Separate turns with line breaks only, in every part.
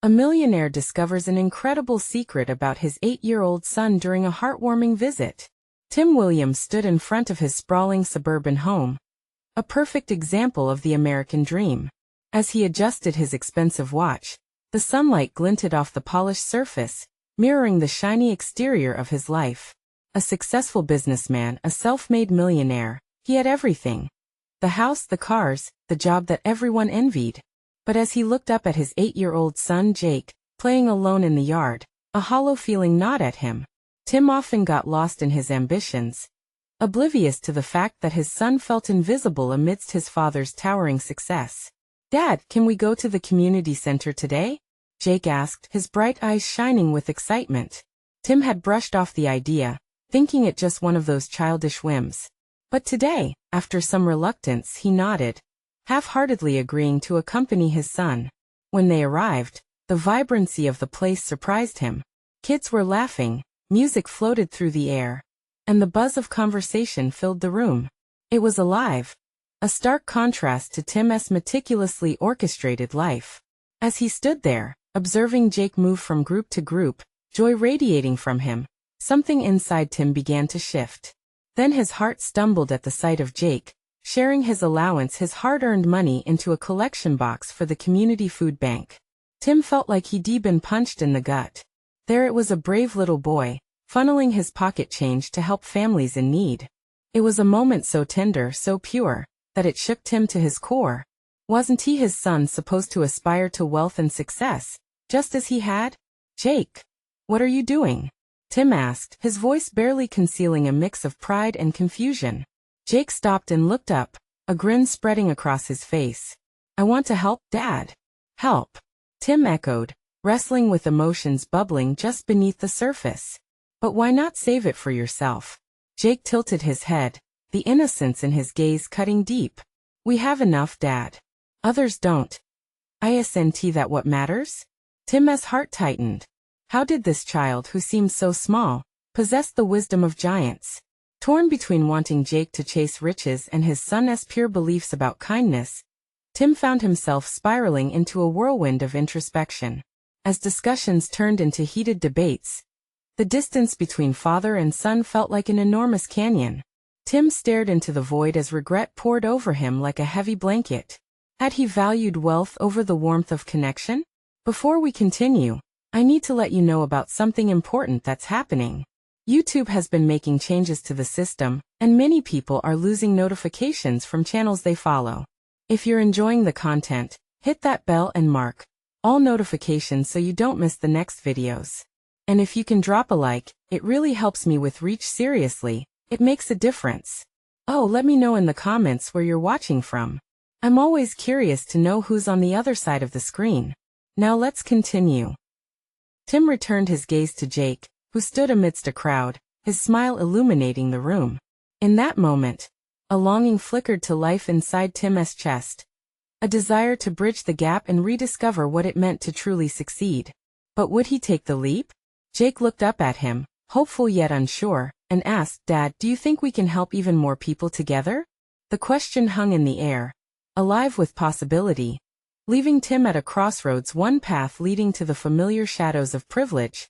A millionaire discovers an incredible secret about his 8-year-old son during a heartwarming visit. Tim Williams stood in front of his sprawling suburban home, a perfect example of the American dream. As he adjusted his expensive watch, the sunlight glinted off the polished surface, mirroring the shiny exterior of his life. A successful businessman, a self-made millionaire, he had everything. The house, the cars, the job that everyone envied. But as he looked up at his 8-year-old son Jake, playing alone in the yard, a hollow feeling gnawed at him. Tim often got lost in his ambitions, oblivious to the fact that his son felt invisible amidst his father's towering success. "Dad, can we go to the community center today?" Jake asked, his bright eyes shining with excitement. Tim had brushed off the idea, thinking it just one of those childish whims. But today, after some reluctance, he nodded, half-heartedly agreeing to accompany his son. When they arrived, the vibrancy of the place surprised him. Kids were laughing, music floated through the air, and the buzz of conversation filled the room. It was alive, a stark contrast to Tim's meticulously orchestrated life. As he stood there, observing Jake move from group to group, joy radiating from him, something inside Tim began to shift. Then his heart stumbled at the sight of Jake, sharing his allowance, his hard-earned money, into a collection box for the community food bank. Tim felt like he'd been punched in the gut. There it was, a brave little boy, funneling his pocket change to help families in need. It was a moment so tender, so pure, that it shook Tim to his core. Wasn't he, his son, supposed to aspire to wealth and success, just as he had? "Jake, what are you doing?" Tim asked, his voice barely concealing a mix of pride and confusion. Jake stopped and looked up, a grin spreading across his face. "I want to help, Dad." "Help?" Tim echoed, wrestling with emotions bubbling just beneath the surface. "But why not save it for yourself?" Jake tilted his head, the innocence in his gaze cutting deep. "We have enough, Dad. Others don't. Isn't that what matters?" Tim's heart tightened. How did this child, who seemed so small, possess the wisdom of giants? Torn between wanting Jake to chase riches and his son's pure beliefs about kindness, Tim found himself spiraling into a whirlwind of introspection. As discussions turned into heated debates, the distance between father and son felt like an enormous canyon. Tim stared into the void as regret poured over him like a heavy blanket. Had he valued wealth over the warmth of connection? Before we continue, I need to let you know about something important that's happening. YouTube has been making changes to the system, and many people are losing notifications from channels they follow. If you're enjoying the content, hit that bell and mark all notifications so you don't miss the next videos. And if you can drop a like, it really helps me with reach. Seriously, it makes a difference. Oh, let me know in the comments where you're watching from. I'm always curious to know who's on the other side of the screen. Now let's continue. Tim returned his gaze to Jake, who stood amidst a crowd, his smile illuminating the room. In that moment, a longing flickered to life inside Tim's chest. A desire to bridge the gap and rediscover what it meant to truly succeed. But would he take the leap? Jake looked up at him, hopeful yet unsure, and asked, "Dad, do you think we can help even more people together?" The question hung in the air, alive with possibility, leaving Tim at a crossroads, one path leading to the familiar shadows of privilege,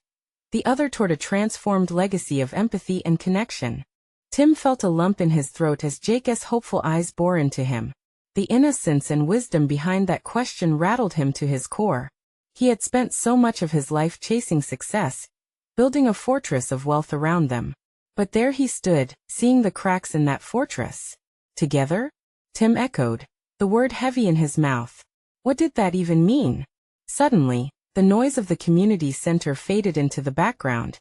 the other toward a transformed legacy of empathy and connection. Tim felt a lump in his throat as Jake's hopeful eyes bore into him. The innocence and wisdom behind that question rattled him to his core. He had spent so much of his life chasing success, building a fortress of wealth around them. But there he stood, seeing the cracks in that fortress. "Together?" Tim echoed, the word heavy in his mouth. What did that even mean? Suddenly, the noise of the community center faded into the background,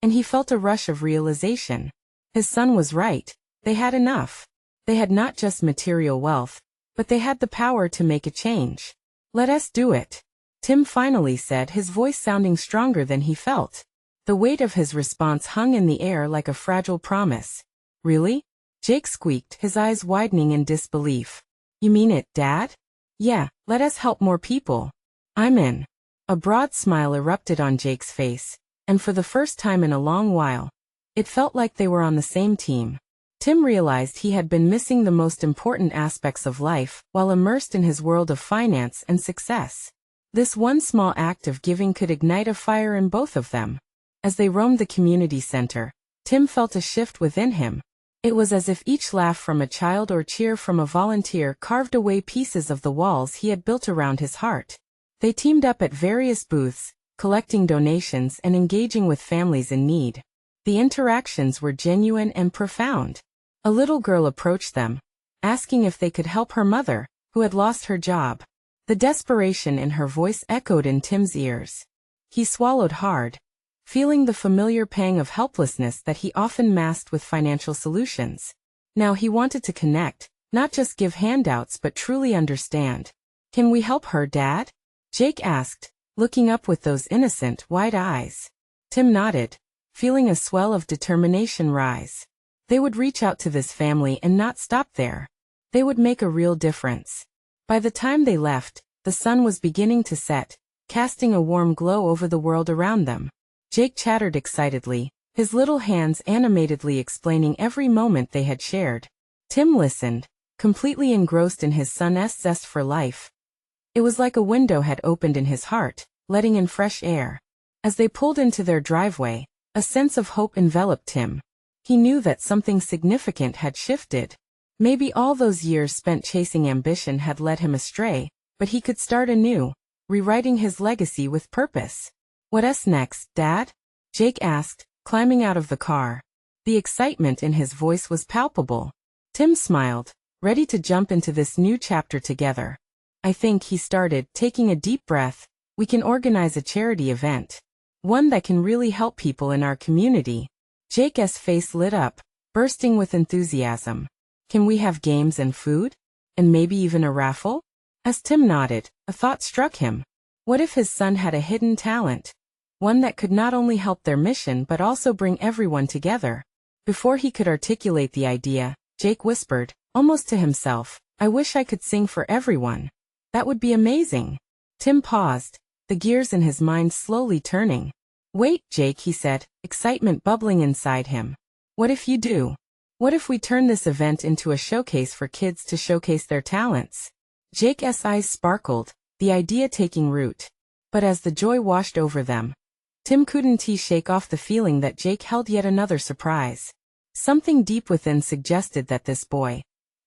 and he felt a rush of realization. His son was right. They had enough. They had not just material wealth, but they had the power to make a change. "Let us do it," Tim finally said, his voice sounding stronger than he felt. The weight of his response hung in the air like a fragile promise. "Really?" Jake squeaked, his eyes widening in disbelief. "You mean it, Dad?" "Yeah, let us help more people. I'm in." A broad smile erupted on Jake's face, and for the first time in a long while, it felt like they were on the same team. Tim realized he had been missing the most important aspects of life while immersed in his world of finance and success. This one small act of giving could ignite a fire in both of them. As they roamed the community center, Tim felt a shift within him. It was as if each laugh from a child or cheer from a volunteer carved away pieces of the walls he had built around his heart. They teamed up at various booths, collecting donations and engaging with families in need. The interactions were genuine and profound. A little girl approached them, asking if they could help her mother, who had lost her job. The desperation in her voice echoed in Tim's ears. He swallowed hard, feeling the familiar pang of helplessness that he often masked with financial solutions. Now he wanted to connect, not just give handouts but truly understand. "Can we help her, Dad?" Jake asked, looking up with those innocent, wide eyes. Tim nodded, feeling a swell of determination rise. They would reach out to this family and not stop there. They would make a real difference. By the time they left, the sun was beginning to set, casting a warm glow over the world around them. Jake chattered excitedly, his little hands animatedly explaining every moment they had shared. Tim listened, completely engrossed in his son's zest for life. It was like a window had opened in his heart, letting in fresh air. As they pulled into their driveway, a sense of hope enveloped him. He knew that something significant had shifted. Maybe all those years spent chasing ambition had led him astray, but he could start anew, rewriting his legacy with purpose. "What's next, Dad?" Jake asked, climbing out of the car. The excitement in his voice was palpable. Tim smiled, ready to jump into this new chapter together. "I think," he started, taking a deep breath, "we can organize a charity event. One that can really help people in our community." Jake's face lit up, bursting with enthusiasm. "Can we have games and food? And maybe even a raffle?" As Tim nodded, a thought struck him. What if his son had a hidden talent? One that could not only help their mission but also bring everyone together. Before he could articulate the idea, Jake whispered, almost to himself, "I wish I could sing for everyone. That would be amazing." Tim paused, the gears in his mind slowly turning. "Wait, Jake," he said, excitement bubbling inside him. "What if you do? What if we turn this event into a showcase for kids to showcase their talents?" Jake's eyes sparkled, the idea taking root. But as the joy washed over them, Tim couldn't shake off the feeling that Jake held yet another surprise. Something deep within suggested that this boy,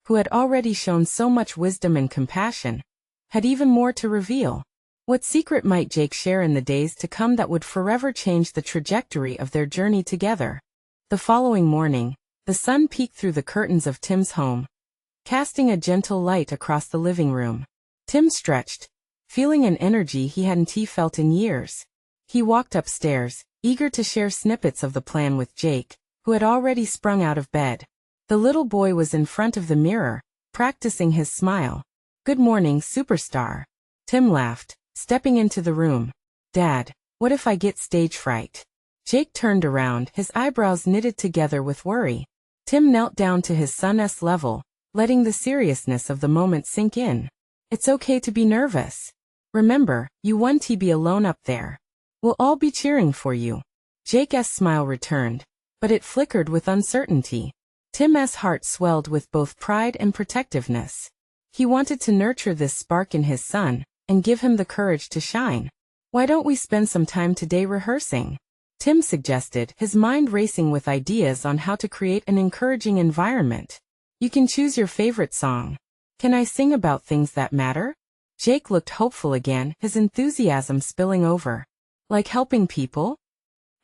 who had already shown so much wisdom and compassion, had even more to reveal. What secret might Jake share in the days to come that would forever change the trajectory of their journey together? The following morning, the sun peeked through the curtains of Tim's home, casting a gentle light across the living room. Tim stretched, feeling an energy he hadn't felt in years. He walked upstairs, eager to share snippets of the plan with Jake, who had already sprung out of bed. The little boy was in front of the mirror, practicing his smile. "Good morning, superstar." Tim laughed, stepping into the room. "Dad, what if I get stage fright?" Jake turned around, his eyebrows knitted together with worry. Tim knelt down to his son's level, letting the seriousness of the moment sink in. "It's okay to be nervous. Remember, you won't be alone up there. We'll all be cheering for you." Jake's smile returned, but it flickered with uncertainty. Tim's heart swelled with both pride and protectiveness. He wanted to nurture this spark in his son, and give him the courage to shine. "Why don't we spend some time today rehearsing?" Tim suggested, his mind racing with ideas on how to create an encouraging environment. "You can choose your favorite song. Can I sing about things that matter?" Jake looked hopeful again, his enthusiasm spilling over. "Like helping people?"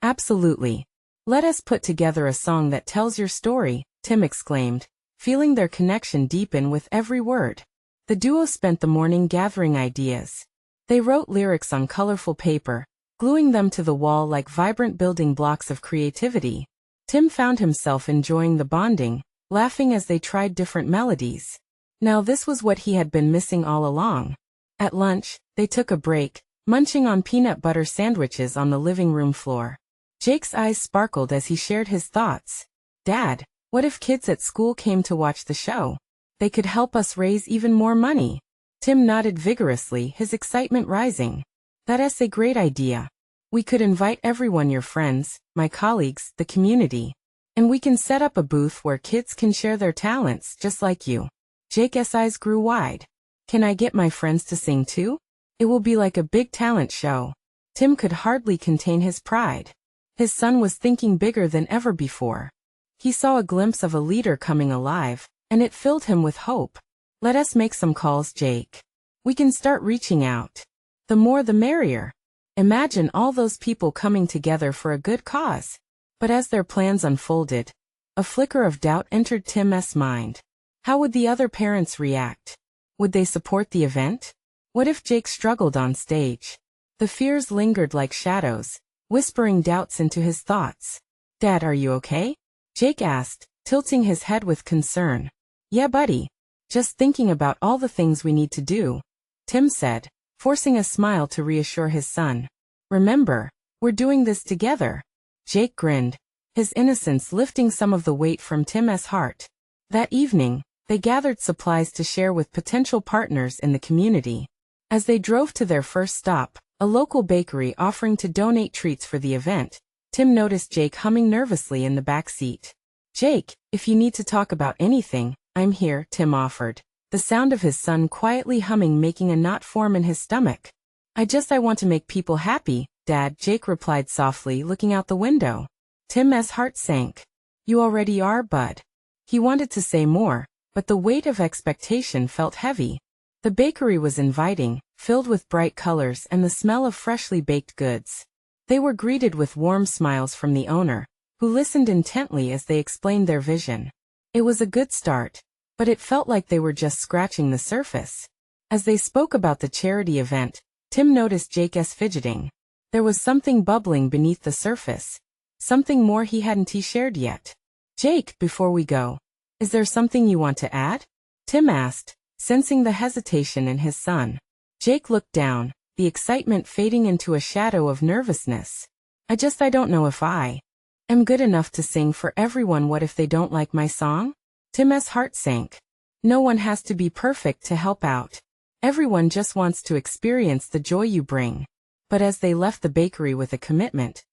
"Absolutely. Let us put together a song that tells your story," Tim exclaimed, feeling their connection deepen with every word. The duo spent the morning gathering ideas. They wrote lyrics on colorful paper, gluing them to the wall like vibrant building blocks of creativity. Tim found himself enjoying the bonding, laughing as they tried different melodies. Now this was what he had been missing all along. At lunch, they took a break, munching on peanut butter sandwiches on the living room floor. Jake's eyes sparkled as he shared his thoughts. "Dad, what if kids at school came to watch the show? They could help us raise even more money." Tim nodded vigorously, his excitement rising. "That's a great idea. We could invite everyone, your friends, my colleagues, the community. And we can set up a booth where kids can share their talents just like you." Jake's eyes grew wide. "Can I get my friends to sing too?" It will be like a big talent show. Tim could hardly contain his pride. His son was thinking bigger than ever before. He saw a glimpse of a leader coming alive, and it filled him with hope. Let us make some calls, Jake. We can start reaching out. The more the merrier. Imagine all those people coming together for a good cause. But as their plans unfolded, a flicker of doubt entered Tim's mind. How would the other parents react? Would they support the event? What if Jake struggled on stage? The fears lingered like shadows, whispering doubts into his thoughts. Dad, are you okay? Jake asked, tilting his head with concern. Yeah, buddy. Just thinking about all the things we need to do, Tim said, forcing a smile to reassure his son. Remember, we're doing this together. Jake grinned, his innocence lifting some of the weight from Tim's heart. That evening, they gathered supplies to share with potential partners in the community. As they drove to their first stop, a local bakery offering to donate treats for the event, Tim noticed Jake humming nervously in the back seat. Jake, if you need to talk about anything, I'm here, Tim offered, the sound of his son quietly humming making a knot form in his stomach. I want to make people happy, Dad, Jake replied softly, looking out the window. Tim's heart sank. You already are, bud. He wanted to say more, but the weight of expectation felt heavy. The bakery was inviting, filled with bright colors and the smell of freshly baked goods. They were greeted with warm smiles from the owner, who listened intently as they explained their vision. It was a good start, but it felt like they were just scratching the surface. As they spoke about the charity event, Tim noticed Jake's fidgeting. There was something bubbling beneath the surface. Something more he hadn't shared yet. Jake, before we go, is there something you want to add? Tim asked, sensing the hesitation in his son. Jake looked down, the excitement fading into a shadow of nervousness. I don't know if I am good enough to sing for everyone. What if they don't like my song? Tim's heart sank. No one has to be perfect to help out. Everyone just wants to experience the joy you bring. But as they left the bakery with a commitment,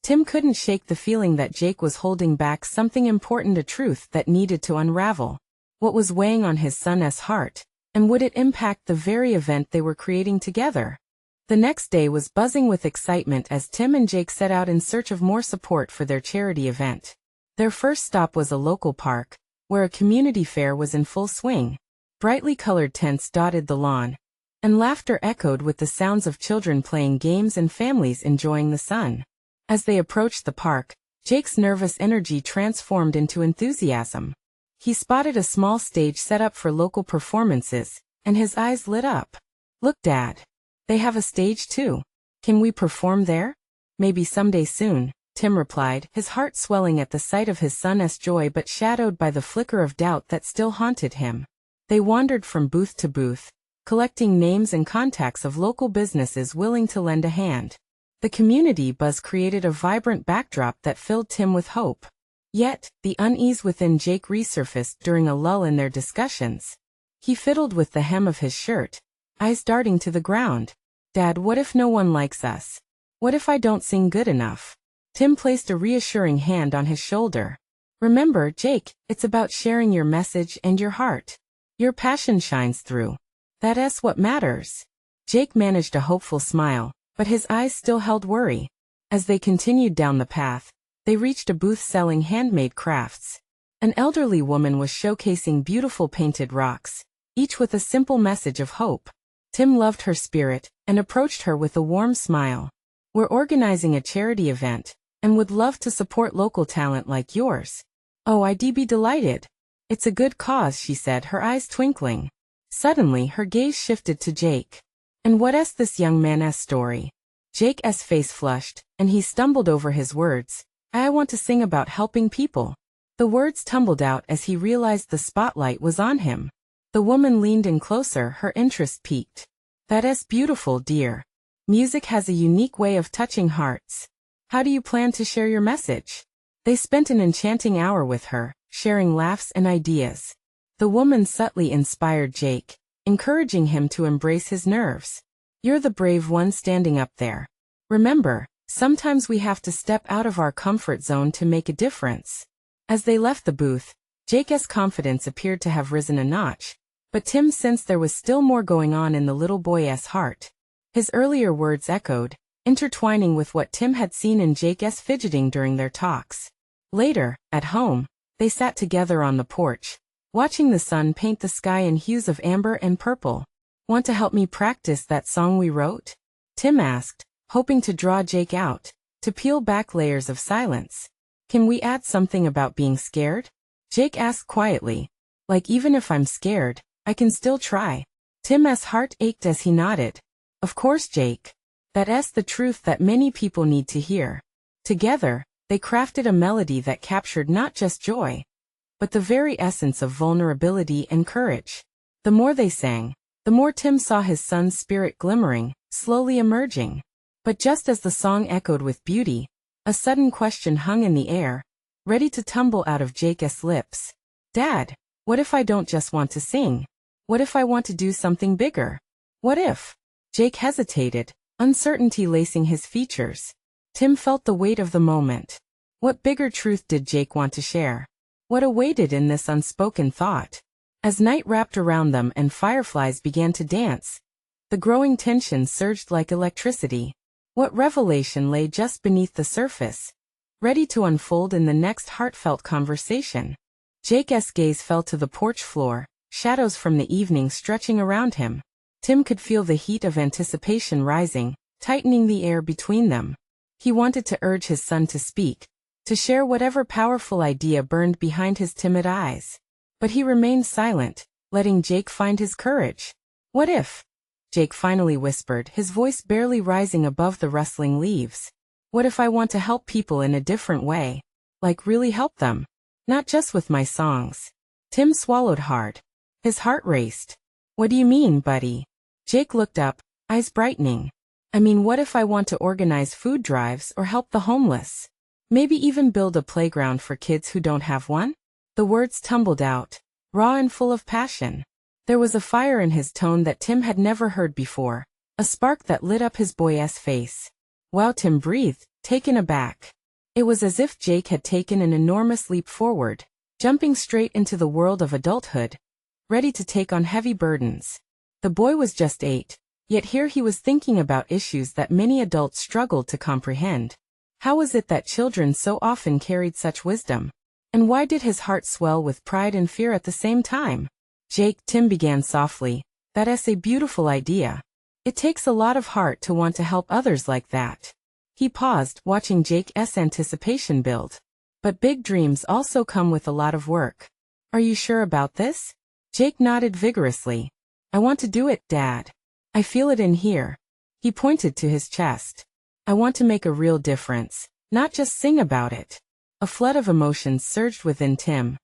Tim couldn't shake the feeling that Jake was holding back something important, a truth that needed to unravel. What was weighing on his son's heart, and would it impact the very event they were creating together? The next day was buzzing with excitement as Tim and Jake set out in search of more support for their charity event. Their first stop was a local park, where a community fair was in full swing. Brightly colored tents dotted the lawn, and laughter echoed with the sounds of children playing games and families enjoying the sun. As they approached the park, Jake's nervous energy transformed into enthusiasm. He spotted a small stage set up for local performances, and his eyes lit up. Look, Dad. They have a stage too. Can we perform there? Maybe someday soon, Tim replied, his heart swelling at the sight of his son's joy but shadowed by the flicker of doubt that still haunted him. They wandered from booth to booth, collecting names and contacts of local businesses willing to lend a hand. The community buzz created a vibrant backdrop that filled Tim with hope. Yet, the unease within Jake resurfaced during a lull in their discussions. He fiddled with the hem of his shirt, eyes darting to the ground. Dad, what if no one likes us? What if I don't sing good enough? Tim placed a reassuring hand on his shoulder. Remember, Jake, it's about sharing your message and your heart. Your passion shines through. That's what matters. Jake managed a hopeful smile, but his eyes still held worry. As they continued down the path, they reached a booth selling handmade crafts. An elderly woman was showcasing beautiful painted rocks, each with a simple message of hope. Tim loved her spirit, and approached her with a warm smile. We're organizing a charity event, and would love to support local talent like yours. Oh, I'd be delighted. It's a good cause, she said, her eyes twinkling. Suddenly, her gaze shifted to Jake. And what's this young man's story? Jake's face flushed, and he stumbled over his words. I want to sing about helping people. The words tumbled out as he realized the spotlight was on him. The woman leaned in closer, her interest piqued. That's beautiful, dear. Music has a unique way of touching hearts. How do you plan to share your message? They spent an enchanting hour with her, sharing laughs and ideas. The woman subtly inspired Jake, encouraging him to embrace his nerves. You're the brave one standing up there. Remember, sometimes we have to step out of our comfort zone to make a difference. As they left the booth, Jake's confidence appeared to have risen a notch, but Tim sensed there was still more going on in the little boy's heart. His earlier words echoed, intertwining with what Tim had seen in Jake's fidgeting during their talks. Later, at home, they sat together on the porch, watching the sun paint the sky in hues of amber and purple. "Want to help me practice that song we wrote?" Tim asked, hoping to draw Jake out, to peel back layers of silence. "Can we add something about being scared?" Jake asked quietly. "Like even if I'm scared, I can still try." Tim's heart ached as he nodded. "Of course, Jake. That's the truth that many people need to hear." Together, they crafted a melody that captured not just joy, but the very essence of vulnerability and courage. The more they sang, the more Tim saw his son's spirit glimmering, slowly emerging. But just as the song echoed with beauty, a sudden question hung in the air, ready to tumble out of Jake's lips. "Dad, what if I don't just want to sing? What if I want to do something bigger? What if?" Jake hesitated, uncertainty lacing his features. Tim felt the weight of the moment. What bigger truth did Jake want to share? What awaited in this unspoken thought? As night wrapped around them and fireflies began to dance, the growing tension surged like electricity. What revelation lay just beneath the surface, ready to unfold in the next heartfelt conversation? Jake's gaze fell to the porch floor, shadows from the evening stretching around him. Tim could feel the heat of anticipation rising, tightening the air between them. He wanted to urge his son to speak, to share whatever powerful idea burned behind his timid eyes. But he remained silent, letting Jake find his courage. "What if?" Jake finally whispered, his voice barely rising above the rustling leaves. "What if I want to help people in a different way? Like really help them? Not just with my songs." Tim swallowed hard. His heart raced. "What do you mean, buddy?" Jake looked up, eyes brightening. "I mean, what if I want to organize food drives or help the homeless? Maybe even build a playground for kids who don't have one?" The words tumbled out, raw and full of passion. There was a fire in his tone that Tim had never heard before, a spark that lit up his boy's face. "Wow," Tim breathed, taken aback. It was as if Jake had taken an enormous leap forward, jumping straight into the world of adulthood, ready to take on heavy burdens. The boy was just 8, yet here he was thinking about issues that many adults struggled to comprehend. How was it that children so often carried such wisdom? And why did his heart swell with pride and fear at the same time? "Jake," Tim began softly, "that's a beautiful idea. It takes a lot of heart to want to help others like that." He paused, watching Jake's anticipation build. "But big dreams also come with a lot of work. Are you sure about this?" Jake nodded vigorously. "I want to do it, Dad. I feel it in here." He pointed to his chest. "I want to make a real difference, not just sing about it." A flood of emotions surged within Tim.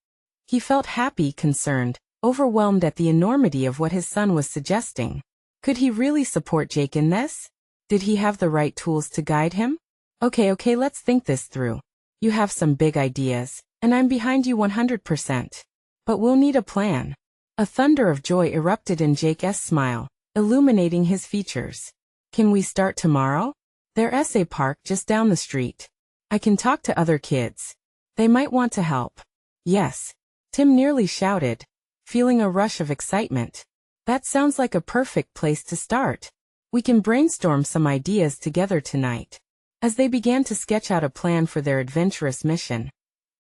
He felt happy, concerned, overwhelmed at the enormity of what his son was suggesting. Could he really support Jake in this? Did he have the right tools to guide him? Okay, let's think this through. You have some big ideas, and I'm behind you 100%. But we'll need a plan. A thunder of joy erupted in Jake's smile, illuminating his features. "Can we start tomorrow? There's a park just down the street. I can talk to other kids. They might want to help." "Yes," Tim nearly shouted, feeling a rush of excitement. "That sounds like a perfect place to start. We can brainstorm some ideas together tonight." As they began to sketch out a plan for their adventurous mission,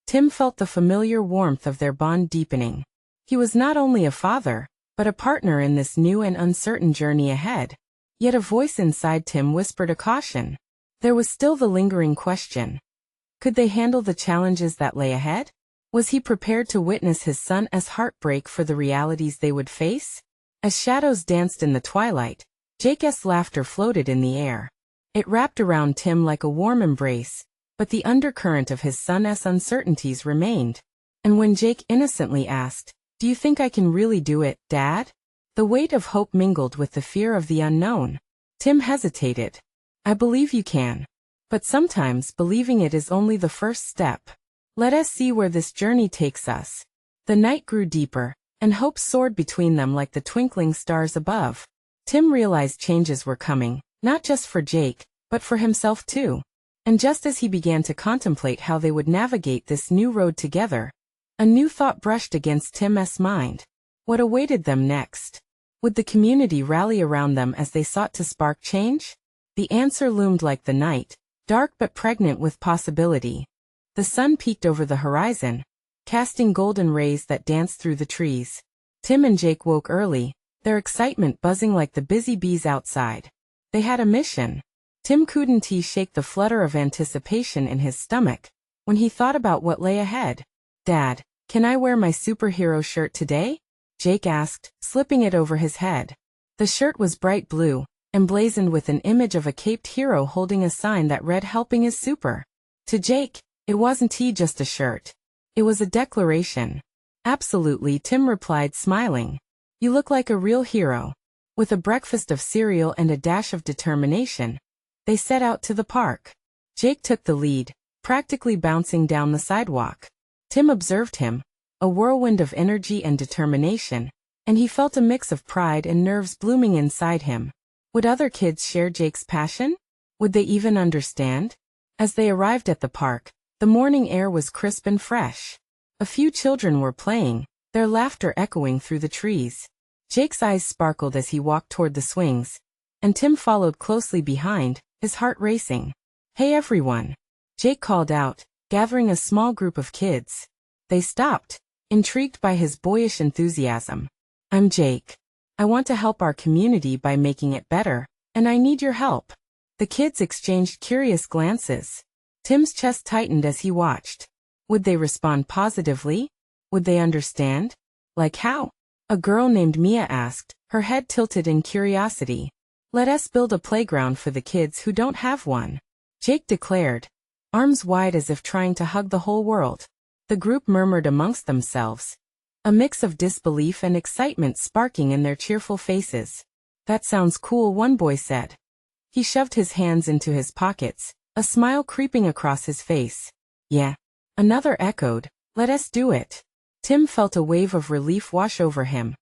Tim felt the familiar warmth of their bond deepening. He was not only a father, but a partner in this new and uncertain journey ahead. Yet a voice inside Tim whispered a caution. There was still the lingering question. Could they handle the challenges that lay ahead? Was he prepared to witness his son's heartbreak for the realities they would face? As shadows danced in the twilight, Jake's laughter floated in the air. It wrapped around Tim like a warm embrace, but the undercurrent of his son's uncertainties remained. And when Jake innocently asked, "Do you think I can really do it, Dad?" the weight of hope mingled with the fear of the unknown. Tim hesitated. "I believe you can. But sometimes believing it is only the first step. Let us see where this journey takes us." The night grew deeper, and hope soared between them like the twinkling stars above. Tim realized changes were coming, not just for Jake, but for himself too. And just as he began to contemplate how they would navigate this new road together, a new thought brushed against Tim's mind. What awaited them next? Would the community rally around them as they sought to spark change? The answer loomed like the night, dark but pregnant with possibility. The sun peeked over the horizon, casting golden rays that danced through the trees. Tim and Jake woke early, their excitement buzzing like the busy bees outside. They had a mission. Tim couldn't shake the flutter of anticipation in his stomach when he thought about what lay ahead. "Dad, can I wear my superhero shirt today?" Jake asked, slipping it over his head. The shirt was bright blue, emblazoned with an image of a caped hero holding a sign that read "Helping is super." To Jake, it wasn't just a shirt. It was a declaration. "Absolutely," Tim replied, smiling. "You look like a real hero." With a breakfast of cereal and a dash of determination, they set out to the park. Jake took the lead, practically bouncing down the sidewalk. Tim observed him, a whirlwind of energy and determination, and he felt a mix of pride and nerves blooming inside him. Would other kids share Jake's passion? Would they even understand? As they arrived at the park, the morning air was crisp and fresh. A few children were playing, their laughter echoing through the trees. Jake's eyes sparkled as he walked toward the swings, and Tim followed closely behind, his heart racing. "Hey everyone," Jake called out, gathering a small group of kids. They stopped, intrigued by his boyish enthusiasm. "I'm Jake. I want to help our community by making it better, and I need your help." The kids exchanged curious glances. Tim's chest tightened as he watched. Would they respond positively? Would they understand? Like how? A girl named Mia asked, her head tilted in curiosity. "Let us build a playground for the kids who don't have one," Jake declared, arms wide as if trying to hug the whole world. The group murmured amongst themselves, a mix of disbelief and excitement sparking in their cheerful faces. "That sounds cool," one boy said. He shoved his hands into his pockets, a smile creeping across his face. "Yeah," another echoed, "let us do it." Tim felt a wave of relief wash over him.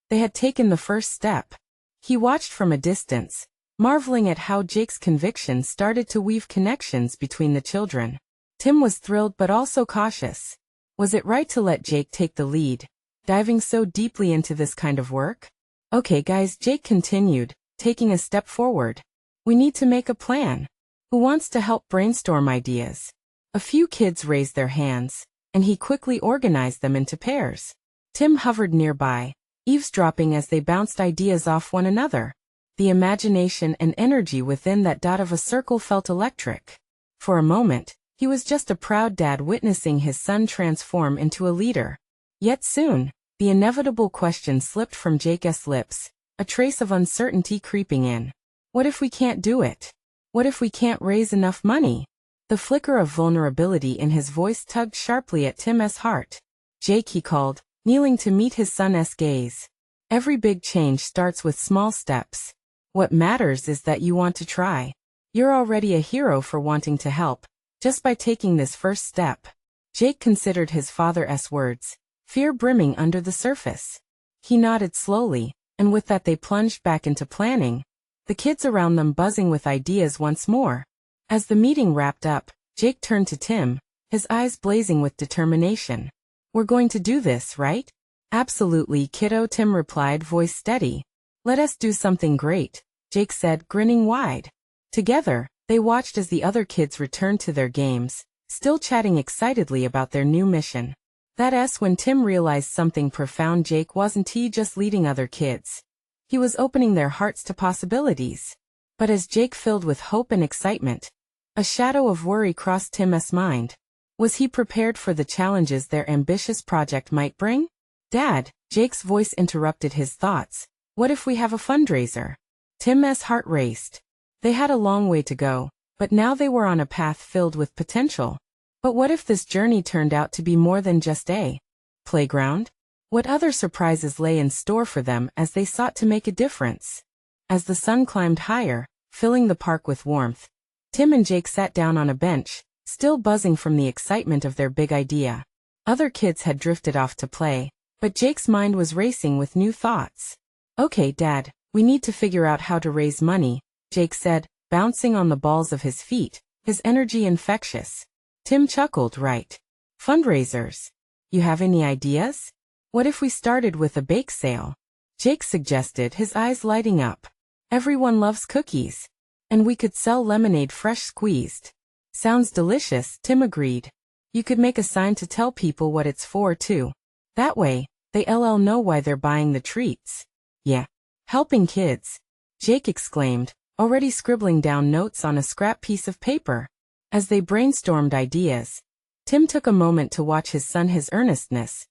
They had taken the first step. He watched from a distance, marveling at how Jake's conviction started to weave connections between the children. Tim was thrilled but also cautious. Was it right to let Jake take the lead, diving so deeply into this kind of work? "Okay guys," Jake continued, taking a step forward. "We need to make a plan. Who wants to help brainstorm ideas?" A few kids raised their hands, and he quickly organized them into pairs. Tim hovered nearby, eavesdropping as they bounced ideas off one another. The imagination and energy within that dot of a circle felt electric. For a moment, he was just a proud dad witnessing his son transform into a leader. Yet soon, the inevitable question slipped from Jake's lips, a trace of uncertainty creeping in. "What if we can't do it? What if we can't raise enough money?" The flicker of vulnerability in his voice tugged sharply at Tim's heart. "Jake," he called, kneeling to meet his son's gaze. "Every big change starts with small steps. What matters is that you want to try. You're already a hero for wanting to help, just by taking this first step." Jake considered his father's words, fear brimming under the surface. He nodded slowly, and with that they plunged back into planning, the kids around them buzzing with ideas once more. As the meeting wrapped up, Jake turned to Tim, his eyes blazing with determination. "We're going to do this, right?" "Absolutely, kiddo," Tim replied, voice steady. "Let us do something great," Jake said, grinning wide. Together, they watched as the other kids returned to their games, still chatting excitedly about their new mission. That's when Tim realized something profound. Jake wasn't just leading other kids. He was opening their hearts to possibilities. But as Jake filled with hope and excitement, a shadow of worry crossed Tim's mind. Was he prepared for the challenges their ambitious project might bring? "Dad," Jake's voice interrupted his thoughts. "What if we have a fundraiser?" Tim's heart raced. They had a long way to go, but now they were on a path filled with potential. But what if this journey turned out to be more than just a playground? What other surprises lay in store for them as they sought to make a difference? As the sun climbed higher, filling the park with warmth, Tim and Jake sat down on a bench, still buzzing from the excitement of their big idea. Other kids had drifted off to play, but Jake's mind was racing with new thoughts. "Okay, Dad, we need to figure out how to raise money," Jake said, bouncing on the balls of his feet, his energy infectious. Tim chuckled. "Right. Fundraisers. You have any ideas? What if we started with a bake sale?" Jake suggested, his eyes lighting up. Everyone loves cookies. And we could sell lemonade fresh squeezed. Sounds delicious, Tim agreed. You could make a sign to tell people what it's for too. That way, they'll know why they're buying the treats. Yeah. Helping kids. Jake exclaimed, already scribbling down notes on a scrap piece of paper. As they brainstormed ideas, Tim took a moment to watch his son, his earnestness.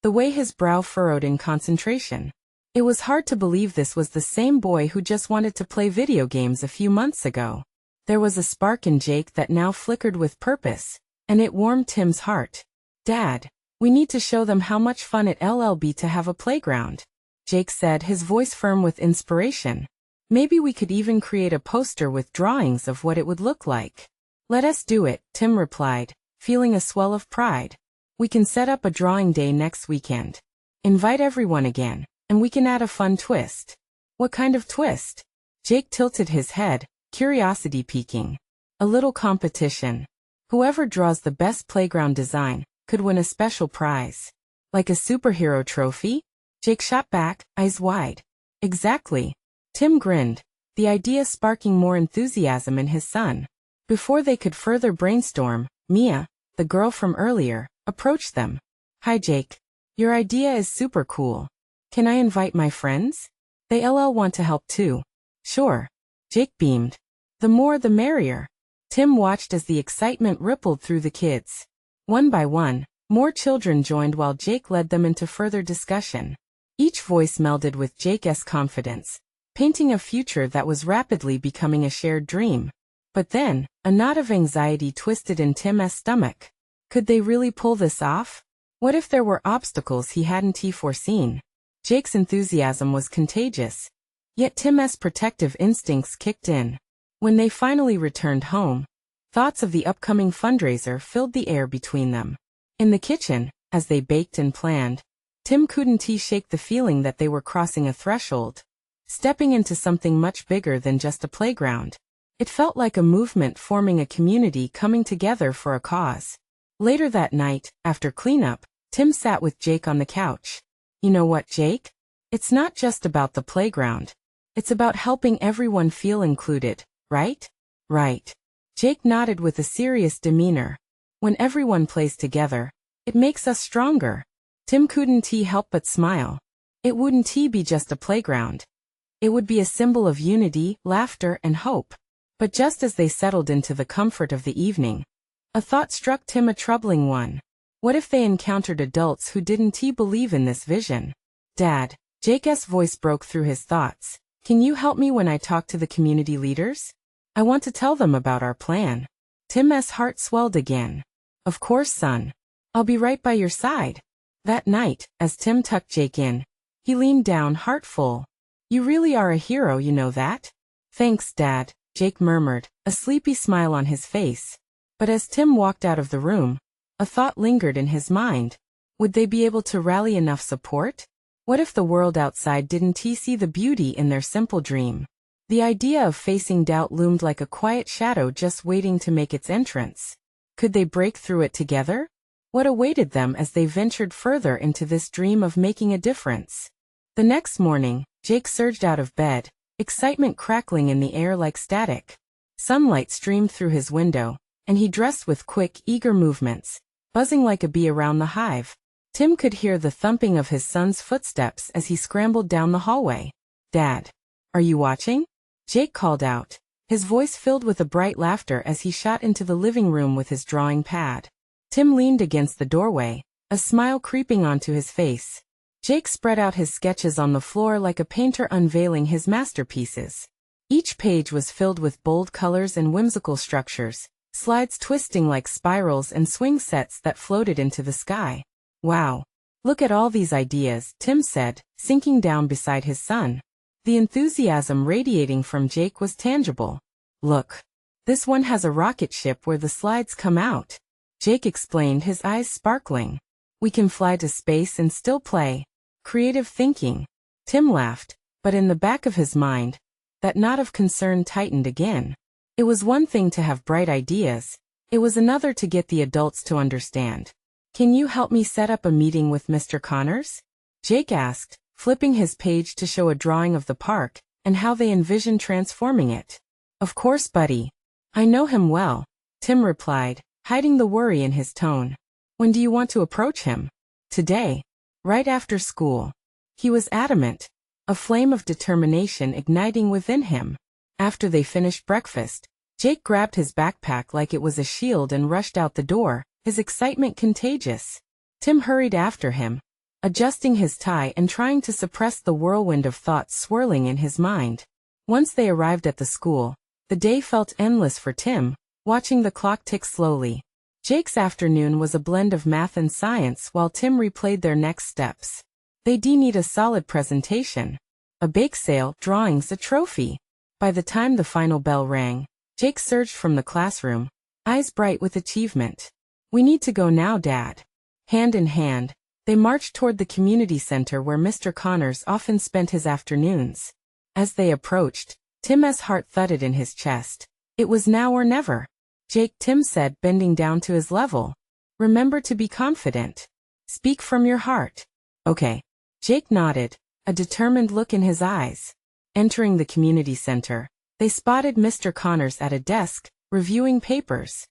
The way his brow furrowed in concentration. It was hard to believe this was the same boy who just wanted to play video games a few months ago. There was a spark in Jake that now flickered with purpose, and it warmed Tim's heart. Dad, we need to show them how much fun it'll be to have a playground, Jake said, his voice firm with inspiration. Maybe we could even create a poster with drawings of what it would look like. Let us do it, Tim replied, feeling a swell of pride. We can set up a drawing day next weekend. Invite everyone again. And we can add a fun twist. What kind of twist? Jake tilted his head, curiosity peaking. A little competition. Whoever draws the best playground design could win a special prize. Like a superhero trophy? Jake shot back, eyes wide. Exactly. Tim grinned, the idea sparking more enthusiasm in his son. Before they could further brainstorm, Mia, the girl from earlier, approached them. Hi Jake. Your idea is super cool. Can I invite my friends? They'll want to help too. Sure. Jake beamed. The more the merrier. Tim watched as the excitement rippled through the kids. One by one, more children joined while Jake led them into further discussion. Each voice melded with Jake's confidence, painting a future that was rapidly becoming a shared dream. But then, a knot of anxiety twisted in Tim's stomach. Could they really pull this off? What if there were obstacles he hadn't foreseen? Jake's enthusiasm was contagious. Yet Tim's protective instincts kicked in. When they finally returned home, thoughts of the upcoming fundraiser filled the air between them. In the kitchen, as they baked and planned, Tim couldn't shake the feeling that they were crossing a threshold, stepping into something much bigger than just a playground. It felt like a movement forming, a community coming together for a cause. Later that night, after cleanup, Tim sat with Jake on the couch. You know what, Jake? It's not just about the playground. It's about helping everyone feel included, right? Right. Jake nodded with a serious demeanor. When everyone plays together, it makes us stronger. Tim couldn't help but smile. It wouldn't be just a playground. It would be a symbol of unity, laughter, and hope. But just as they settled into the comfort of the evening, a thought struck Tim, a troubling one. What if they encountered adults who didn't believe in this vision? Dad, Jake's voice broke through his thoughts. Can you help me when I talk to the community leaders? I want to tell them about our plan. Tim's heart swelled again. Of course, son. I'll be right by your side. That night, as Tim tucked Jake in, he leaned down, heart full. You really are a hero, you know that? Thanks, Dad, Jake murmured, a sleepy smile on his face. But as Tim walked out of the room, a thought lingered in his mind. Would they be able to rally enough support? What if the world outside didn't see the beauty in their simple dream? The idea of facing doubt loomed like a quiet shadow just waiting to make its entrance. Could they break through it together? What awaited them as they ventured further into this dream of making a difference? The next morning, Jake surged out of bed, excitement crackling in the air like static. Sunlight streamed through his window, and he dressed with quick, eager movements, buzzing like a bee around the hive. Tim could hear the thumping of his son's footsteps as he scrambled down the hallway. Dad, are you watching? Jake called out, his voice filled with a bright laughter as he shot into the living room with his drawing pad. Tim leaned against the doorway, a smile creeping onto his face. Jake spread out his sketches on the floor like a painter unveiling his masterpieces. Each page was filled with bold colors and whimsical structures, slides twisting like spirals and swing sets that floated into the sky. Wow. Look at all these ideas, Tim said, sinking down beside his son. The enthusiasm radiating from Jake was tangible. Look. This one has a rocket ship where the slides come out. Jake explained, his eyes sparkling. We can fly to space and still play. Creative thinking. Tim laughed, but in the back of his mind, that knot of concern tightened again. It was one thing to have bright ideas. It was another to get the adults to understand. Can you help me set up a meeting with Mr. Connors? Jake asked, flipping his page to show a drawing of the park and how they envisioned transforming it. Of course, buddy. I know him well, Tim replied, hiding the worry in his tone. When do you want to approach him? Today. Right after school. He was adamant, a flame of determination igniting within him. After they finished breakfast, Jake grabbed his backpack like it was a shield and rushed out the door, his excitement contagious. Tim hurried after him, adjusting his tie and trying to suppress the whirlwind of thoughts swirling in his mind. Once they arrived at the school, the day felt endless for Tim, watching the clock tick slowly. Jake's afternoon was a blend of math and science while Tim replayed their next steps. They need a solid presentation. A bake sale, drawings, a trophy. By the time the final bell rang, Jake surged from the classroom, eyes bright with achievement. We need to go now, Dad. Hand in hand, they marched toward the community center where Mr. Connors often spent his afternoons. As they approached, Tim's heart thudded in his chest. It was now or never. Jake, Tim said, bending down to his level. Remember to be confident. Speak from your heart. Okay. Jake nodded, a determined look in his eyes. Entering the community center, they spotted Mr. Connors at a desk, reviewing papers.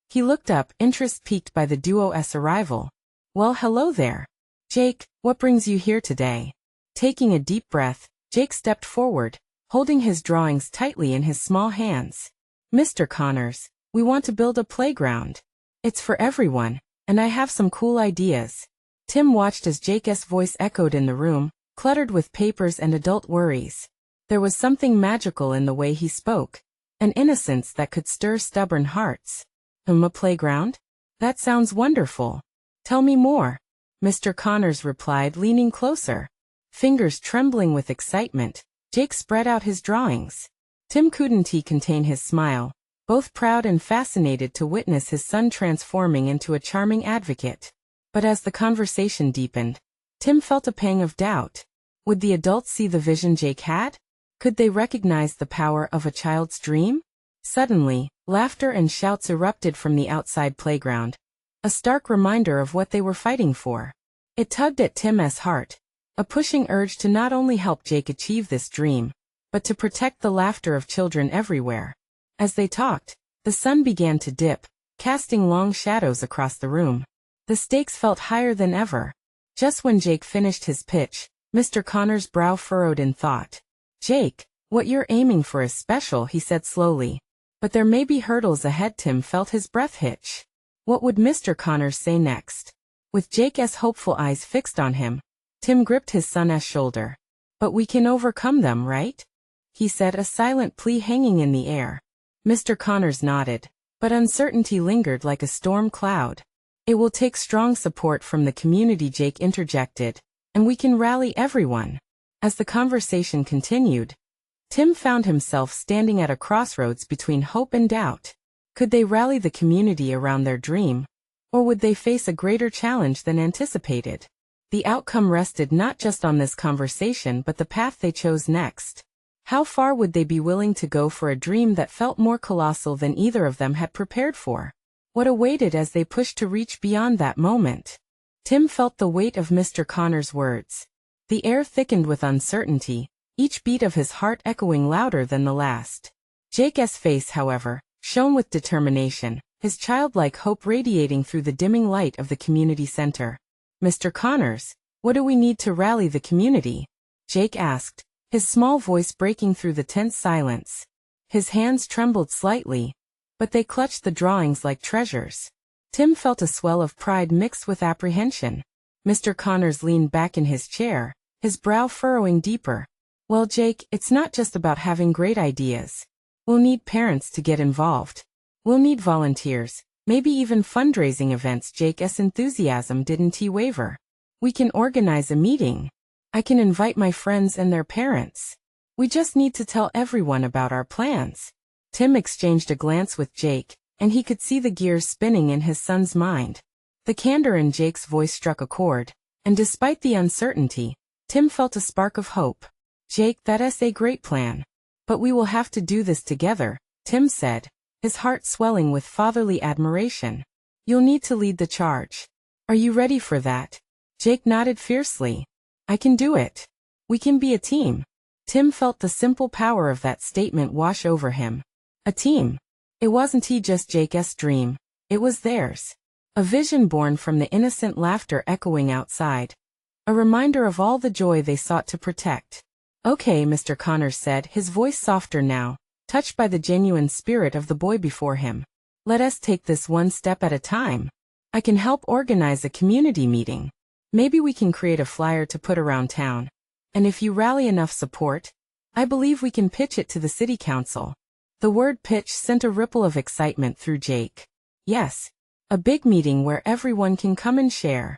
He looked up, interest piqued by the duo's arrival. Well, hello there. Jake, what brings you here today? Taking a deep breath, Jake stepped forward, holding his drawings tightly in his small hands. Mr. Connors, we want to build a playground. It's for everyone, and I have some cool ideas. Tim watched as Jake's voice echoed in the room, cluttered with papers and adult worries. There was something magical in the way he spoke, an innocence that could stir stubborn hearts. A playground? That sounds wonderful. Tell me more, Mr. Connors replied, leaning closer. Fingers trembling with excitement, Jake spread out his drawings. Tim couldn't contain his smile, both proud and fascinated to witness his son transforming into a charming advocate. But as the conversation deepened, Tim felt a pang of doubt. Would the adults see the vision Jake had? Could they recognize the power of a child's dream? Suddenly, laughter and shouts erupted from the outside playground, a stark reminder of what they were fighting for. It tugged at Tim's heart, a pushing urge to not only help Jake achieve this dream, but to protect the laughter of children everywhere. As they talked, the sun began to dip, casting long shadows across the room. The stakes felt higher than ever. Just when Jake finished his pitch, Mr. Connors' brow furrowed in thought. Jake, what you're aiming for is special, he said slowly. But there may be hurdles ahead. Tim felt his breath hitch. What would Mr. Connors say next? With Jake's hopeful eyes fixed on him, Tim gripped his son's shoulder. But we can overcome them, right? He said, a silent plea hanging in the air. Mr. Connors nodded, but uncertainty lingered like a storm cloud. It will take strong support from the community, Jake interjected, and we can rally everyone. As the conversation continued, Tim found himself standing at a crossroads between hope and doubt. Could they rally the community around their dream, or would they face a greater challenge than anticipated? The outcome rested not just on this conversation but the path they chose next. How far would they be willing to go for a dream that felt more colossal than either of them had prepared for? What awaited as they pushed to reach beyond that moment? Tim felt the weight of Mr. Connors' words. The air thickened with uncertainty, each beat of his heart echoing louder than the last. Jake's face, however, shone with determination, his childlike hope radiating through the dimming light of the community center. Mr. Connors, what do we need to rally the community? Jake asked, his small voice breaking through the tense silence. His hands trembled slightly, but they clutched the drawings like treasures. Tim felt a swell of pride mixed with apprehension. Mr. Connors leaned back in his chair, his brow furrowing deeper. Well, Jake, it's not just about having great ideas. We'll need parents to get involved. We'll need volunteers, maybe even fundraising events. Jake's enthusiasm didn't waver. We can organize a meeting. I can invite my friends and their parents. We just need to tell everyone about our plans. Tim exchanged a glance with Jake, and he could see the gears spinning in his son's mind. The candor in Jake's voice struck a chord, and despite the uncertainty, Tim felt a spark of hope. Jake, that's a great plan. But we will have to do this together, Tim said, his heart swelling with fatherly admiration. You'll need to lead the charge. Are you ready for that? Jake nodded fiercely. I can do it. We can be a team. Tim felt the simple power of that statement wash over him. A team. It wasn't just Jake's dream. It was theirs. A vision born from the innocent laughter echoing outside. A reminder of all the joy they sought to protect. Okay, Mr. Connors said, his voice softer now, touched by the genuine spirit of the boy before him. Let us take this one step at a time. I can help organize a community meeting. Maybe we can create a flyer to put around town. And if you rally enough support, I believe we can pitch it to the city council. The word pitch sent a ripple of excitement through Jake. Yes. A big meeting where everyone can come and share.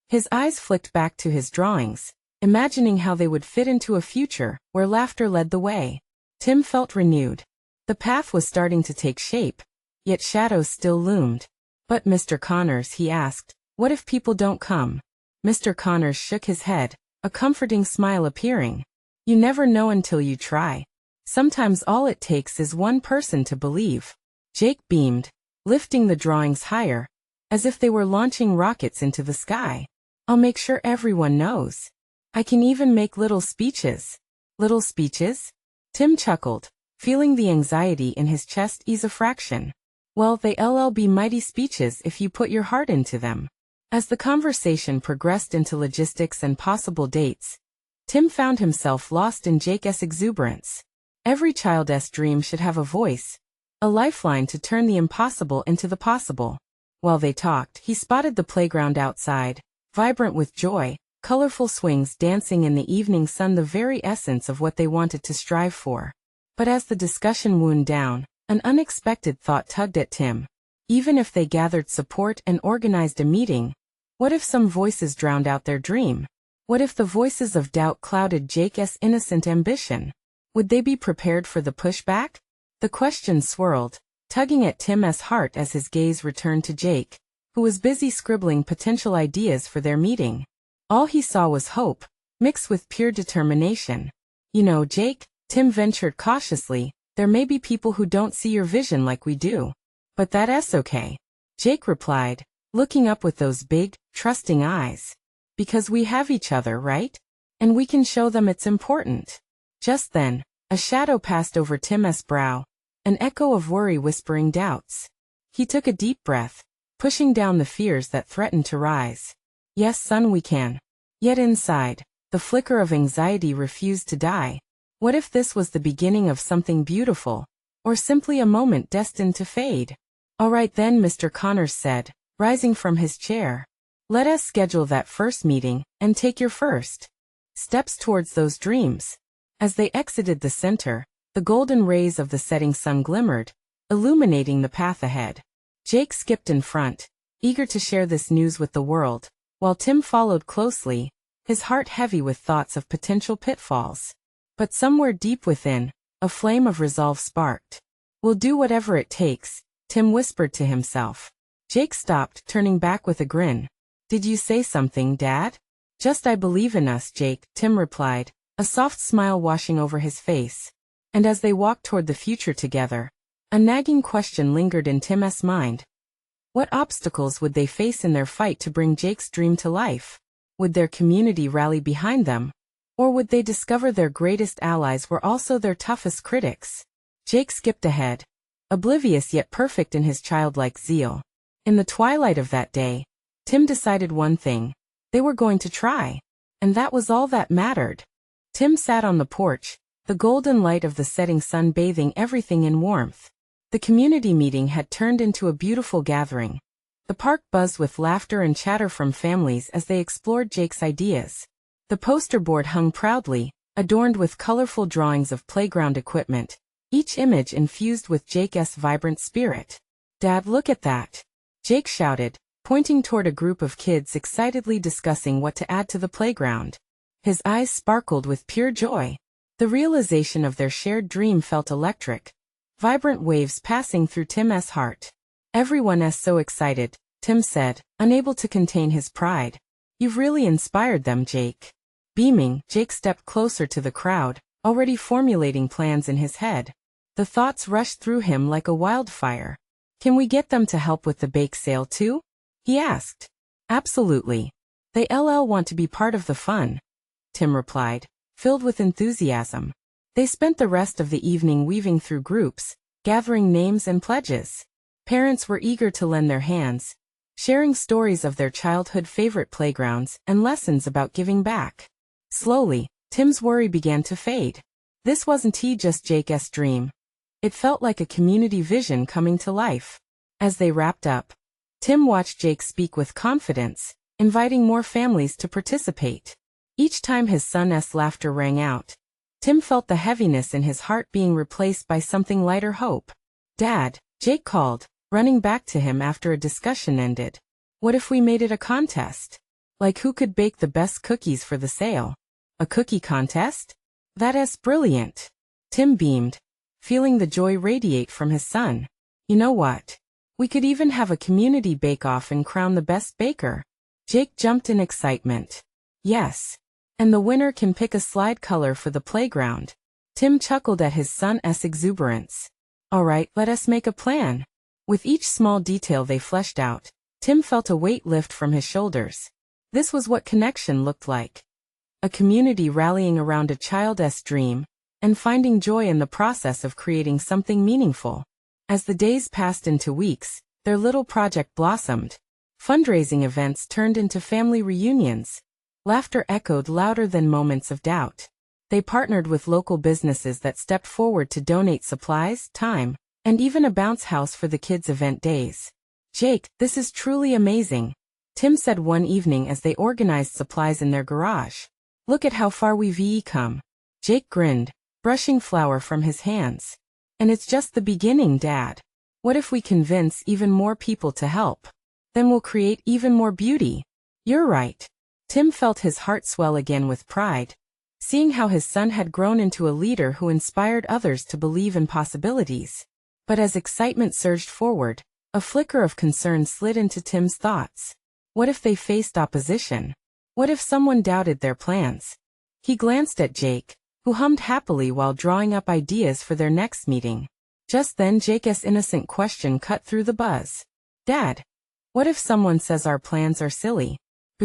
His eyes flicked back to his drawings, imagining how they would fit into a future where laughter led the way. Tim felt renewed. The path was starting to take shape, yet shadows still loomed. But Mr. Connors, he asked, what if people don't come? Mr. Connors shook his head, a comforting smile appearing. You never know until you try. Sometimes all it takes is one person to believe. Jake beamed, lifting the drawings higher, as if they were launching rockets into the sky. I'll make sure everyone knows. I can even make little speeches. Little speeches? Tim chuckled, feeling the anxiety in his chest ease a fraction. Well, they'll be mighty speeches if you put your heart into them. As the conversation progressed into logistics and possible dates, Tim found himself lost in Jake's exuberance. Every child's dream should have a voice, a lifeline to turn the impossible into the possible. While they talked, he spotted the playground outside, vibrant with joy, colorful swings dancing in the evening sun, the very essence of what they wanted to strive for. But as the discussion wound down, an unexpected thought tugged at Tim. Even if they gathered support and organized a meeting, what if some voices drowned out their dream? What if the voices of doubt clouded Jake's innocent ambition? Would they be prepared for the pushback? The question swirled, tugging at Tim's heart as his gaze returned to Jake, who was busy scribbling potential ideas for their meeting. All he saw was hope, mixed with pure determination. You know, Jake, Tim ventured cautiously, there may be people who don't see your vision like we do. But that's okay. Jake replied, looking up with those big, trusting eyes. Because we have each other, right? And we can show them it's important. Just then, a shadow passed over Tim's brow, an echo of worry whispering doubts. He took a deep breath, pushing down the fears that threatened to rise. Yes, son, we can. Yet inside, the flicker of anxiety refused to die. What if this was the beginning of something beautiful, or simply a moment destined to fade? All right then, Mr. Connors said, rising from his chair. Let us schedule that first meeting, and take your first steps towards those dreams. As they exited the center, the golden rays of the setting sun glimmered, illuminating the path ahead. Jake skipped in front, eager to share this news with the world, while Tim followed closely, his heart heavy with thoughts of potential pitfalls. But somewhere deep within, a flame of resolve sparked. We'll do whatever it takes, Tim whispered to himself. Jake stopped, turning back with a grin. Did you say something, Dad? Just I believe in us, Jake, Tim replied, a soft smile washing over his face. And as they walked toward the future together, a nagging question lingered in Tim's mind. What obstacles would they face in their fight to bring Jake's dream to life? Would their community rally behind them? Or would they discover their greatest allies were also their toughest critics? Jake skipped ahead, oblivious yet perfect in his childlike zeal. In the twilight of that day, Tim decided one thing. They were going to try. And that was all that mattered. Tim sat on the porch, the golden light of the setting sun bathing everything in warmth. The community meeting had turned into a beautiful gathering. The park buzzed with laughter and chatter from families as they explored Jake's ideas. The poster board hung proudly, adorned with colorful drawings of playground equipment, each image infused with Jake's vibrant spirit. Dad, look at that! Jake shouted, pointing toward a group of kids excitedly discussing what to add to the playground. His eyes sparkled with pure joy. The realization of their shared dream felt electric, vibrant waves passing through Tim's heart. Everyone is so excited, Tim said, unable to contain his pride. You've really inspired them, Jake. Beaming, Jake stepped closer to the crowd, already formulating plans in his head. The thoughts rushed through him like a wildfire. Can we get them to help with the bake sale too? He asked. Absolutely. They want to be part of the fun, Tim replied, filled with enthusiasm. They spent the rest of the evening weaving through groups, gathering names and pledges. Parents were eager to lend their hands, sharing stories of their childhood favorite playgrounds and lessons about giving back. Slowly, Tim's worry began to fade. This wasn't just Jake's dream. It felt like a community vision coming to life. As they wrapped up, Tim watched Jake speak with confidence, inviting more families to participate. Each time his son's laughter rang out, Tim felt the heaviness in his heart being replaced by something lighter hope. "Dad," Jake called, running back to him after a discussion ended. "What if we made it a contest? Like who could bake the best cookies for the sale? A cookie contest? That's brilliant." Tim beamed, feeling the joy radiate from his son. "You know what? We could even have a community bake-off and crown the best baker." Jake jumped in excitement. "Yes. And the winner can pick a slide color for the playground." Tim chuckled at his son's exuberance. "All right, let us make a plan." With each small detail they fleshed out, Tim felt a weight lift from his shoulders. This was what connection looked like. A community rallying around a child's dream, and finding joy in the process of creating something meaningful. As the days passed into weeks, their little project blossomed. Fundraising events turned into family reunions. Laughter echoed louder than moments of doubt. They partnered with local businesses that stepped forward to donate supplies, time, and even a bounce house for the kids' event days. "Jake, this is truly amazing," Tim said one evening as they organized supplies in their garage. "Look at how far we've come." Jake grinned, brushing flour from his hands. "And it's just the beginning, Dad. What if we convince even more people to help? Then we'll create even more beauty." "You're right." Tim felt his heart swell again with pride, seeing how his son had grown into a leader who inspired others to believe in possibilities. But as excitement surged forward, a flicker of concern slid into Tim's thoughts. What if they faced opposition? What if someone doubted their plans? He glanced at Jake, who hummed happily while drawing up ideas for their next meeting. Just then Jake's innocent question cut through the buzz. "Dad, what if someone says our plans are silly?"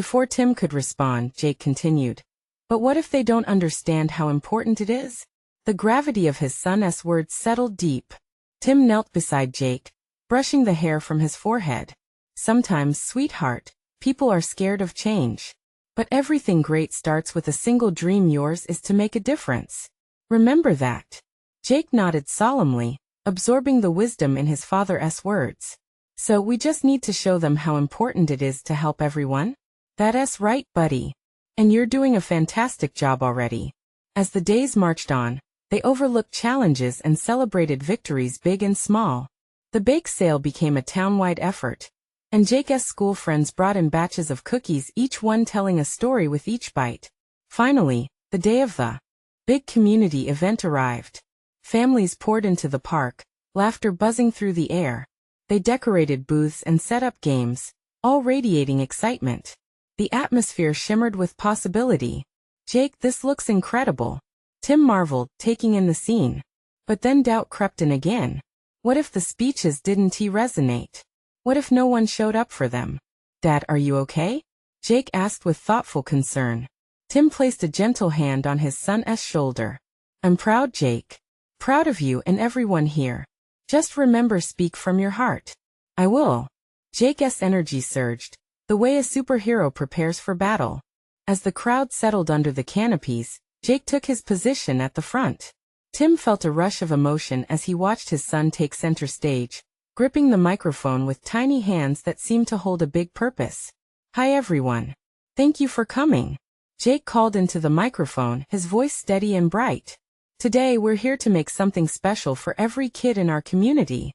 Before Tim could respond, Jake continued. "But what if they don't understand how important it is?" The gravity of his son's words settled deep. Tim knelt beside Jake, brushing the hair from his forehead. "Sometimes, sweetheart, people are scared of change. But everything great starts with a single dream. Yours is to make a difference. Remember that." Jake nodded solemnly, absorbing the wisdom in his father's words. "So we just need to show them how important it is to help everyone?" "That's right, buddy. And you're doing a fantastic job already." As the days marched on, they overlooked challenges and celebrated victories big and small. The bake sale became a town-wide effort, and Jake's school friends brought in batches of cookies, each one telling a story with each bite. Finally, the day of the big community event arrived. Families poured into the park, laughter buzzing through the air. They decorated booths and set up games, all radiating excitement. The atmosphere shimmered with possibility. "Jake, this looks incredible." Tim marveled, taking in the scene. But then doubt crept in again. What if the speeches didn't resonate? What if no one showed up for them? "Dad, are you okay?" Jake asked with thoughtful concern. Tim placed a gentle hand on his son's shoulder. "I'm proud, Jake. Proud of you and everyone here. Just remember, speak from your heart." "I will." Jake's energy surged, the way a superhero prepares for battle. As the crowd settled under the canopies, Jake took his position at the front. Tim felt a rush of emotion as he watched his son take center stage, gripping the microphone with tiny hands that seemed to hold a big purpose. "Hi everyone. Thank you for coming." Jake called into the microphone, his voice steady and bright. "Today we're here to make something special for every kid in our community."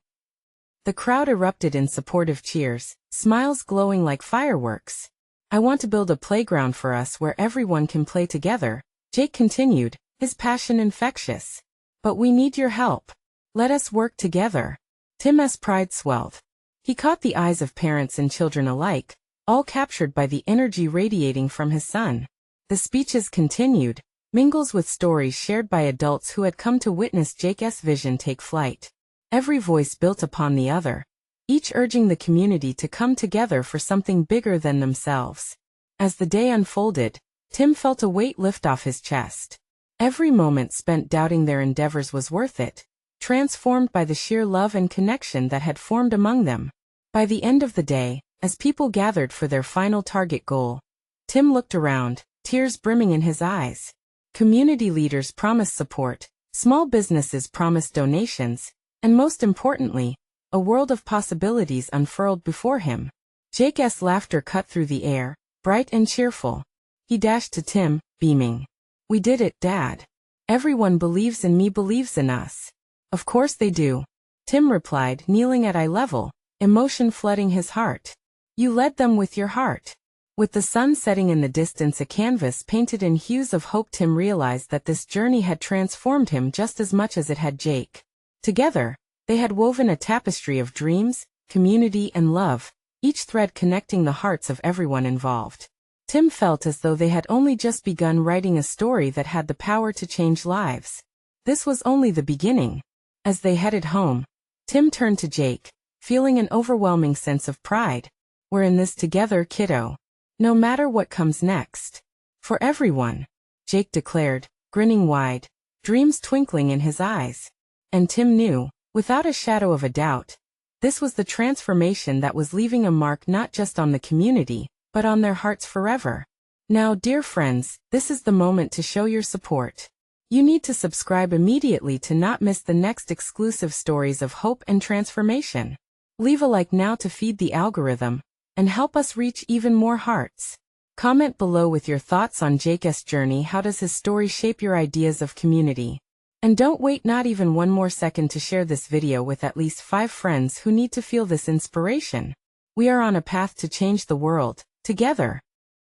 The crowd erupted in supportive cheers, smiles glowing like fireworks. "I want to build a playground for us where everyone can play together," Jake continued, his passion infectious. "But we need your help. Let us work together." Tim's pride swelled. He caught the eyes of parents and children alike, all captured by the energy radiating from his son. The speeches continued, mingles with stories shared by adults who had come to witness Jake's vision take flight. Every voice built upon the other, each urging the community to come together for something bigger than themselves. As the day unfolded, Tim felt a weight lift off his chest. Every moment spent doubting their endeavors was worth it, transformed by the sheer love and connection that had formed among them. By the end of the day, as people gathered for their final target goal, Tim looked around, tears brimming in his eyes. Community leaders promised support, small businesses promised donations, and most importantly, a world of possibilities unfurled before him. Jake's laughter cut through the air, bright and cheerful. He dashed to Tim, beaming. "We did it, Dad. Everyone believes in me, believes in us." "Of course they do," Tim replied, kneeling at eye level, emotion flooding his heart. "You led them with your heart." With the sun setting in the distance, a canvas painted in hues of hope, Tim realized that this journey had transformed him just as much as it had Jake. Together, they had woven a tapestry of dreams, community, and love, each thread connecting the hearts of everyone involved. Tim felt as though they had only just begun writing a story that had the power to change lives. This was only the beginning. As they headed home, Tim turned to Jake, feeling an overwhelming sense of pride. "We're in this together, kiddo. No matter what comes next." "For everyone," Jake declared, grinning wide, dreams twinkling in his eyes. And Tim knew, without a shadow of a doubt, this was the transformation that was leaving a mark not just on the community, but on their hearts forever. Now, dear friends, this is the moment to show your support. You need to subscribe immediately to not miss the next exclusive stories of hope and transformation. Leave a like now to feed the algorithm, and help us reach even more hearts. Comment below with your thoughts on Jake's journey. How does his story shape your ideas of community? And don't wait not even one more second to share this video with at least 5 friends who need to feel this inspiration. We are on a path to change the world, together.